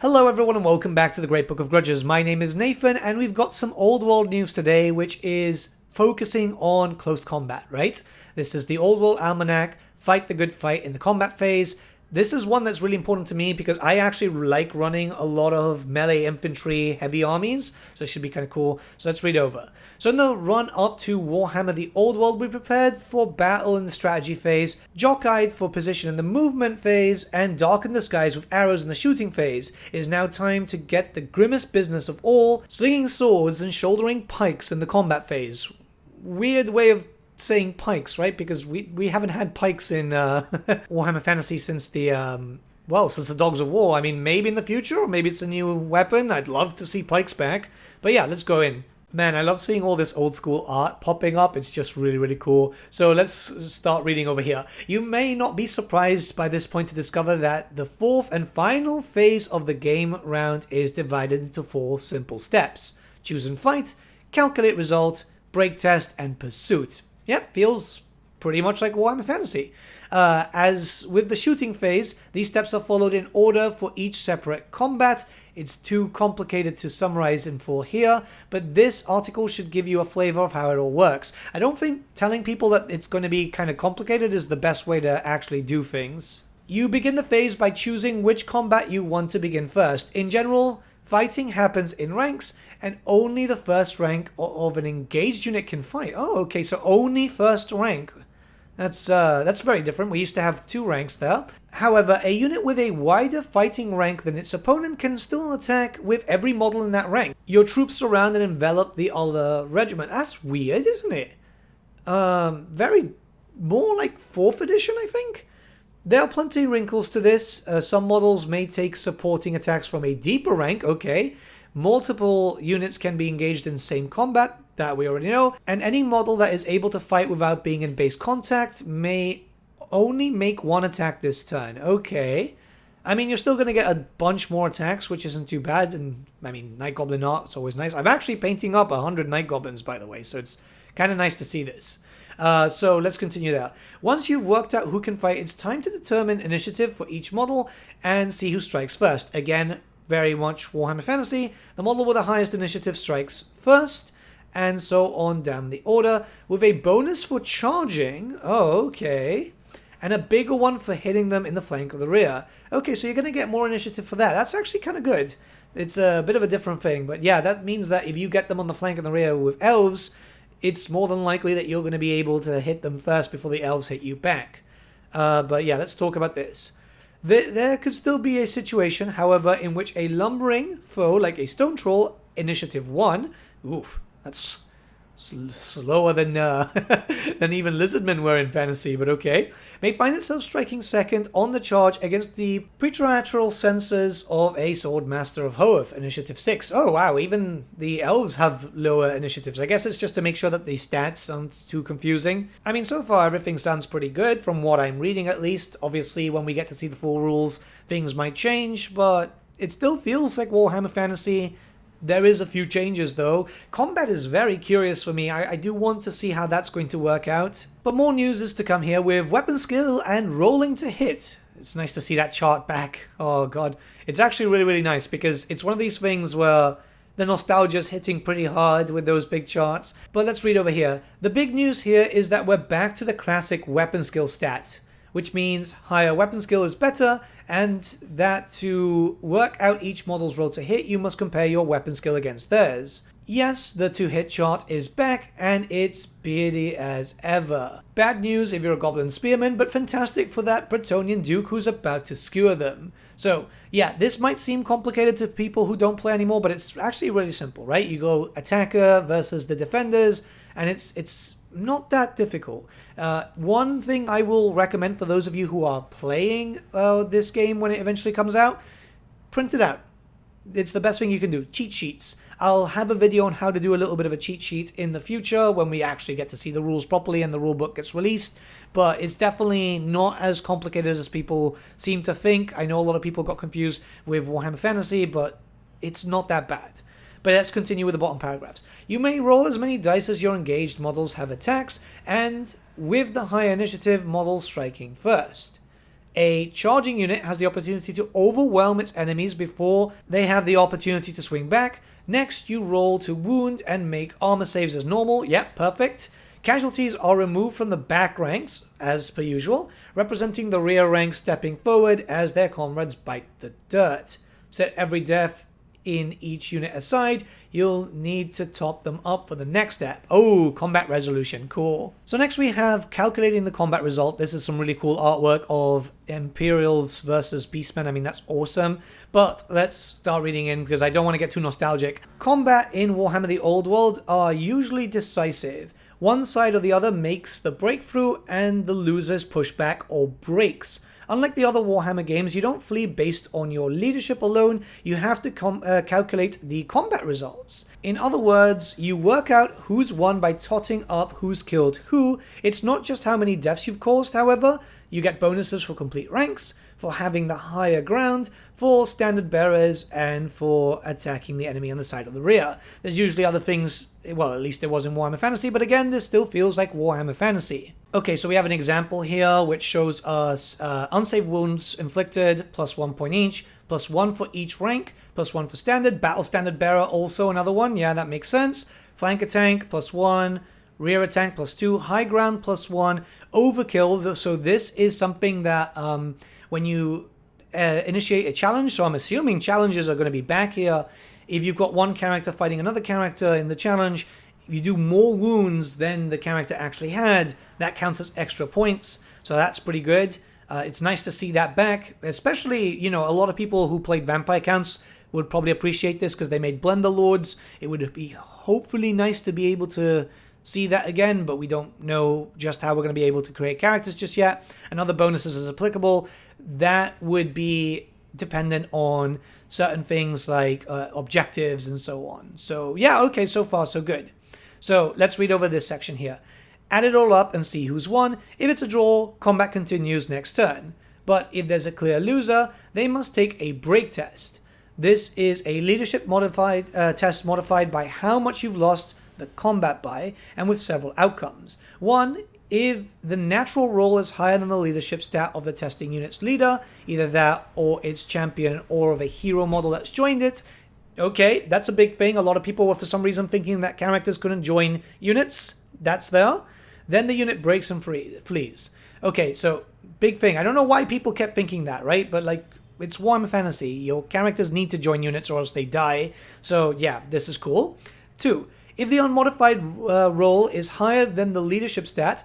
Hello everyone and welcome back to the Great Book of Grudges. My name is Nathan and we've got some old world news today which is focusing on close combat, right? This is the old world almanac, fight the good fight in the combat phase. This is one that's really important to me because I actually like running a lot of melee infantry heavy armies, so it should be kind of cool. So let's read over. So in the run up to Warhammer the Old World, we prepared for battle in the strategy phase, jock-eyed for position in the movement phase, and darkened the skies with arrows in the shooting phase. It is now time to get the grimmest business of all, slinging swords and shouldering pikes in the combat phase. Weird way of saying pikes, right? Because we haven't had pikes in Warhammer Fantasy since the since the Dogs of War. I mean, maybe in the future, or maybe it's a new weapon. I'd love to see pikes back. But yeah, let's go in. Man, I love seeing all this old school art popping up. It's just really, really cool. So let's start reading over here. You may not be surprised by this point to discover that the fourth and final phase of the game round is divided into 4 simple steps. Choose and fight, calculate result, break test, and pursuit. Yep, feels pretty much like Warhammer Fantasy. As with the shooting phase, these steps are followed in order for each separate combat. It's too complicated to summarize in full here, but this article should give you a flavor of how it all works. I don't think telling people that it's going to be kind of complicated is the best way to actually do things. You begin the phase by choosing which combat you want to begin first. In general, fighting happens in ranks, and only the first rank of an engaged unit can fight. Oh, okay, so only first rank. That's very different. We used to have 2 ranks there. However, a unit with a wider fighting rank than its opponent can still attack with every model in that rank. Your troops surround and envelop the other regiment. That's weird, isn't it? Very more like 4th edition, I think. There are plenty of wrinkles to this. Some models may take supporting attacks from a deeper rank, okay. Multiple units can be engaged in same combat, that we already know. And any model that is able to fight without being in base contact may only make 1 attack this turn, okay. I mean, you're still going to get a bunch more attacks, which isn't too bad. And I mean, Night Goblin art is always nice. I'm actually painting up 100 Night Goblins, by the way, so it's kind of nice to see this. So let's continue there. Once you've worked out who can fight, it's time to determine initiative for each model and see who strikes first. Again, very much Warhammer Fantasy. The model with the highest initiative strikes first, and so on down the order, with a bonus for charging. Oh, okay. And a bigger one for hitting them in the flank or the rear. Okay, so you're going to get more initiative for that. That's actually kind of good. It's a bit of a different thing, but yeah, that means that if you get them on the flank and the rear with elves, it's more than likely that you're going to be able to hit them first before the elves hit you back. But yeah, let's talk about this. There could still be a situation, however, in which a lumbering foe, like a stone troll, initiative 1, oof, that's slower than than even lizardmen were in fantasy, but okay, may find itself striking second on the charge against the preternatural sensors of a sword master of Hoeth, initiative 6. Oh wow, even the elves have lower initiatives. I guess it's just to make sure that the stats aren't too confusing. I mean, so far everything sounds pretty good from what I'm reading, at least. Obviously, when we get to see the full rules, things might change, but it still feels like Warhammer Fantasy. There is a few changes though. Combat is very curious for me. I do want to see how that's going to work out. But more news is to come here with weapon skill and rolling to hit. It's nice to see that chart back. Oh god. It's actually really, really nice because it's one of these things where the nostalgia's hitting pretty hard with those big charts. But let's read over here. The big news here is that we're back to the classic weapon skill stat, which means higher weapon skill is better, and that to work out each model's roll to hit, you must compare your weapon skill against theirs. Yes, the to-hit chart is back, and it's beardy as ever. Bad news if you're a Goblin Spearman, but fantastic for that Bretonnian Duke who's about to skewer them. So, yeah, this might seem complicated to people who don't play anymore, but it's actually really simple, right? You go attacker versus the defenders, and it's not that difficult. One thing I will recommend for those of you who are playing this game when it eventually comes out, print it out. It's the best thing you can do. Cheat sheets. I'll have a video on how to do a little bit of a cheat sheet in the future when we actually get to see the rules properly and the rulebook gets released. But it's definitely not as complicated as people seem to think. I know a lot of people got confused with Warhammer Fantasy, but it's not that bad. But let's continue with the bottom paragraphs. You may roll as many dice as your engaged models have attacks, and with the higher initiative models striking first. A charging unit has the opportunity to overwhelm its enemies before they have the opportunity to swing back. Next, you roll to wound and make armor saves as normal. Yep, perfect. Casualties are removed from the back ranks, as per usual, representing the rear ranks stepping forward as their comrades bite the dirt. Set every death in each unit aside. You'll need to top them up for the next step. Oh, combat resolution, cool. So next we have calculating the combat result. This is some really cool artwork of Imperials versus Beastmen. I mean, that's awesome. But let's start reading in because I don't want to get too nostalgic. Combat in Warhammer the Old World are usually decisive. One side or the other makes the breakthrough and the losers push back or breaks. Unlike the other Warhammer games, you don't flee based on your leadership alone, you have to calculate the combat results. In other words, you work out who's won by totting up who's killed who. It's not just how many deaths you've caused, however. You get bonuses for complete ranks, for having the higher ground, for standard bearers, and for attacking the enemy on the side of the rear. There's usually other things, well, at least there was in Warhammer Fantasy, but again, this still feels like Warhammer Fantasy. Okay, so we have an example here which shows us unsaved wounds inflicted, +1 point each, +1 for each rank, +1 for standard, battle standard bearer also another one, yeah, that makes sense. Flanker tank, +1, rear attack, +2, high ground, +1, overkill. So this is something that when you initiate a challenge, so I'm assuming challenges are going to be back here. If you've got one character fighting another character in the challenge, if you do more wounds than the character actually had, that counts as extra points. So that's pretty good. It's nice to see that back, especially, you know, a lot of people who played vampire counts would probably appreciate this because they made Blender Lords. It would be hopefully nice to be able to see that again, but we don't know just how we're going to be able to create characters just yet. And other bonuses as applicable, that would be dependent on certain things like objectives and so on. So yeah, okay, so far so good. So let's read over this section here. Add it all up and see who's won. If it's a draw, combat continues next turn. But if there's a clear loser, they must take a break test. This is a leadership test modified by how much you've lost the combat by, and with several outcomes. 1, if the natural roll is higher than the leadership stat of the testing unit's leader, either that or its champion or of a hero model that's joined it. Okay, that's a big thing. A lot of people were for some reason thinking that characters couldn't join units. That's there. Then the unit breaks and flees. Okay, so big thing. I don't know why people kept thinking that, right? But like, it's Warhammer Fantasy. Your characters need to join units or else they die. So yeah, this is cool. 2, if the unmodified roll is higher than the leadership stat,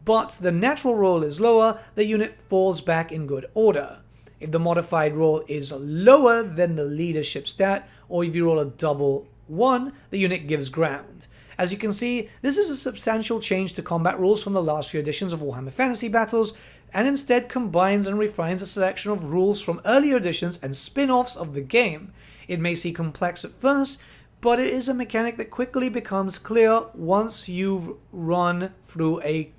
but the natural roll is lower, the unit falls back in good order. If the modified roll is lower than the leadership stat, or if you roll a double 1, the unit gives ground. As you can see, this is a substantial change to combat rules from the last few editions of Warhammer Fantasy Battles, and instead combines and refines a selection of rules from earlier editions and spin-offs of the game. It may seem complex at first, but it is a mechanic that quickly becomes clear once you've run through a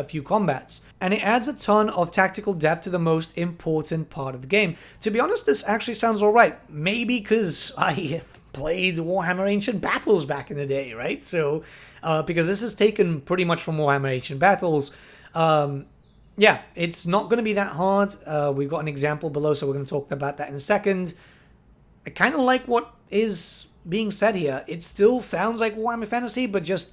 few combats. And it adds a ton of tactical depth to the most important part of the game. To be honest, this actually sounds alright. Maybe because I played Warhammer Ancient Battles back in the day, right? So, because this is taken pretty much from Warhammer Ancient Battles. Yeah, it's not going to be that hard. We've got an example below, so we're going to talk about that in a second. I kind of like what is being said here. It still sounds like Warhammer Fantasy, but just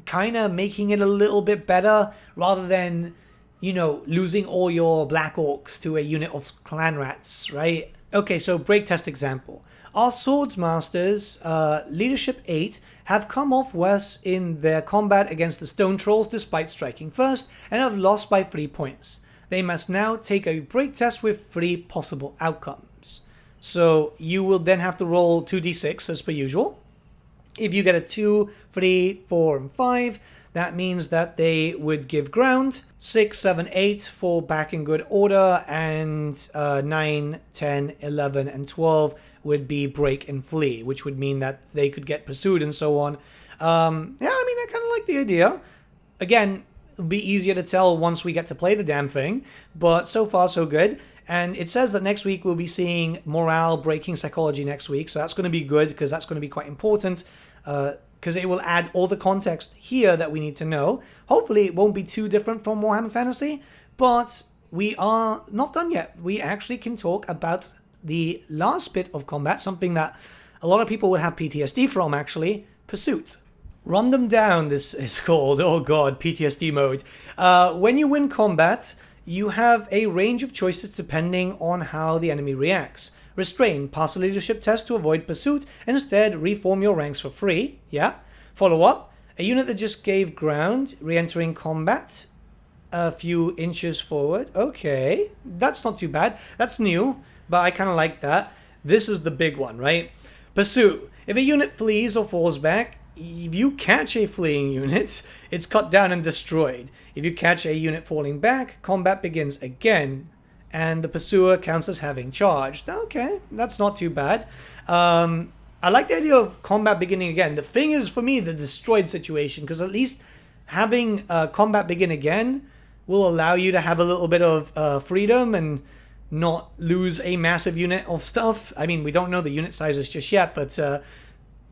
kind of making it a little bit better rather than, you know, losing all your Black Orcs to a unit of Clan Rats, right? Okay, so break test example. Our Swords Masters, Leadership 8, have come off worse in their combat against the Stone Trolls despite striking first, and have lost by 3 points. They must now take a break test with 3 possible outcomes. So you will then have to roll 2d6 as per usual. If you get a 2, 3, 4, and 5, that means that they would give ground. 6, 7, 8 fall back in good order, and 9, 10, 11, and 12 would be break and flee, which would mean that they could get pursued and so on. Yeah, I mean, I kind of like the idea. Again, it'll be easier to tell once we get to play the damn thing, but so far so good. And it says that next week we'll be seeing morale breaking psychology next week, so that's going to be good because that's going to be quite important because it will add all the context here that we need to know. Hopefully it won't be too different from Warhammer Fantasy, but we are not done yet. We actually can talk about the last bit of combat, something that a lot of people would have PTSD from, actually, Pursuit. Run them down, this is called. Oh god, PTSD mode. When you win combat, you have a range of choices depending on how the enemy reacts. Restrain, pass a leadership test to avoid pursuit, and instead reform your ranks for free. Yeah. Follow up, a unit that just gave ground, re-entering combat a few inches forward. Okay, that's not too bad. That's new, but I kind of like that. This is the big one, right? Pursue. If a unit flees or falls back, if you catch a fleeing unit, it's cut down and destroyed. If you catch a unit falling back, combat begins again, and the pursuer counts as having charged. Okay, that's not too bad. I like the idea of combat beginning again. The thing is, for me, the destroyed situation, because at least having combat begin again will allow you to have a little bit of freedom and not lose a massive unit of stuff. I mean, we don't know the unit sizes just yet, but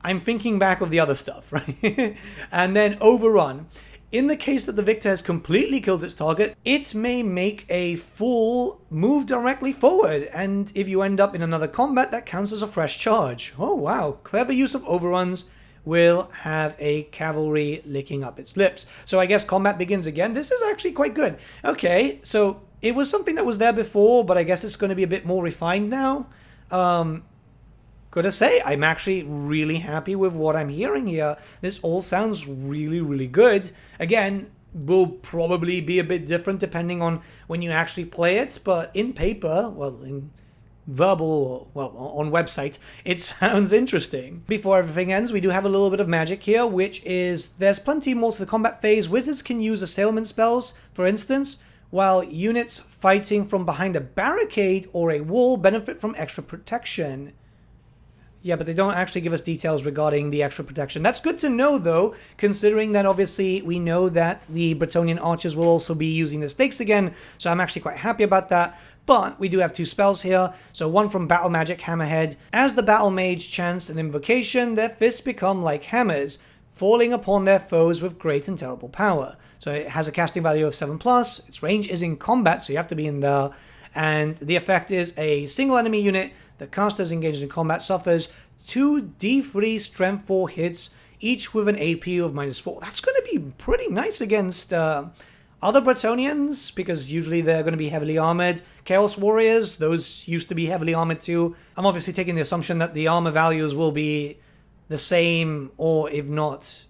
I'm thinking back of the other stuff, right? And then overrun. In the case that the victor has completely killed its target, it may make a full move directly forward. And if you end up in another combat, that counts as a fresh charge. Oh, wow. Clever use of overruns will have a cavalry licking up its lips. So I guess combat begins again. This is actually quite good. Okay, so it was something that was there before, but I guess it's going to be a bit more refined now. Gotta say, I'm actually really happy with what I'm hearing here. This all sounds really, really good. Again, will probably be a bit different depending on when you actually play it, but in paper, well, in verbal, well, on websites, it sounds interesting. Before everything ends, we do have a little bit of magic here, which is there's plenty more to the combat phase. Wizards can use assailment spells, for instance, while units fighting from behind a barricade or a wall benefit from extra protection. Yeah, but they don't actually give us details regarding the extra protection. That's good to know, though, considering that obviously we know that the Bretonnian archers will also be using the stakes again, so I'm actually quite happy about that. But we do have two spells here, so one from Battle Magic Hammerhead. As the Battle Mage chants an invocation, their fists become like hammers, falling upon their foes with great and terrible power. So it has a casting value of 7+, its range is in combat, so you have to be in there. And the effect is a single enemy unit the caster is engaged in combat suffers 2d3 strength 4 hits, each with an AP of -4. That's going to be pretty nice against other Bretonnians, because usually they're going to be heavily armored. Chaos Warriors, those used to be heavily armored too. I'm obviously taking the assumption that the armor values will be the same, or if not,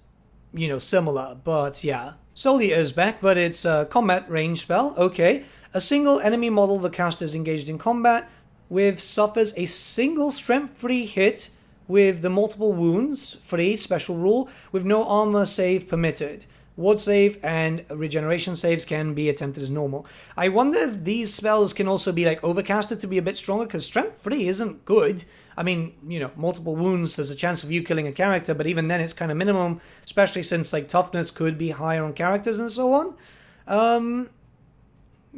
you know, similar. But yeah. Soul Eater is back, but it's a combat range spell. Okay. A single enemy model the caster is engaged in combat with suffers a single strength 3 hit with the multiple wounds 3 special rule with no armor save permitted. Ward save and regeneration saves can be attempted as normal. I wonder if these spells can also be like overcasted to be a bit stronger, because strength 3 isn't good. I mean, you know, multiple wounds, there's a chance of you killing a character, but even then it's kind of minimum, especially since like toughness could be higher on characters and so on.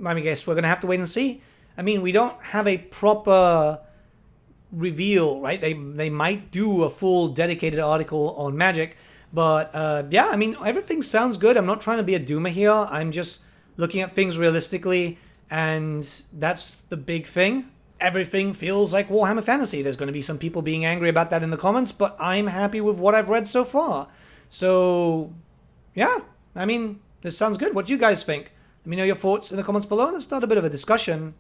I guess we're going to have to wait and see. I mean, we don't have a proper reveal, right? They might do a full dedicated article on magic, but yeah, I mean, everything sounds good. I'm not trying to be a doomer here. I'm just looking at things realistically, and that's the big thing. Everything feels like Warhammer Fantasy. There's going to be some people being angry about that in the comments, but I'm happy with what I've read so far. So, yeah, I mean, this sounds good. What do you guys think? Let me know your thoughts in the comments below, and let's start a bit of a discussion.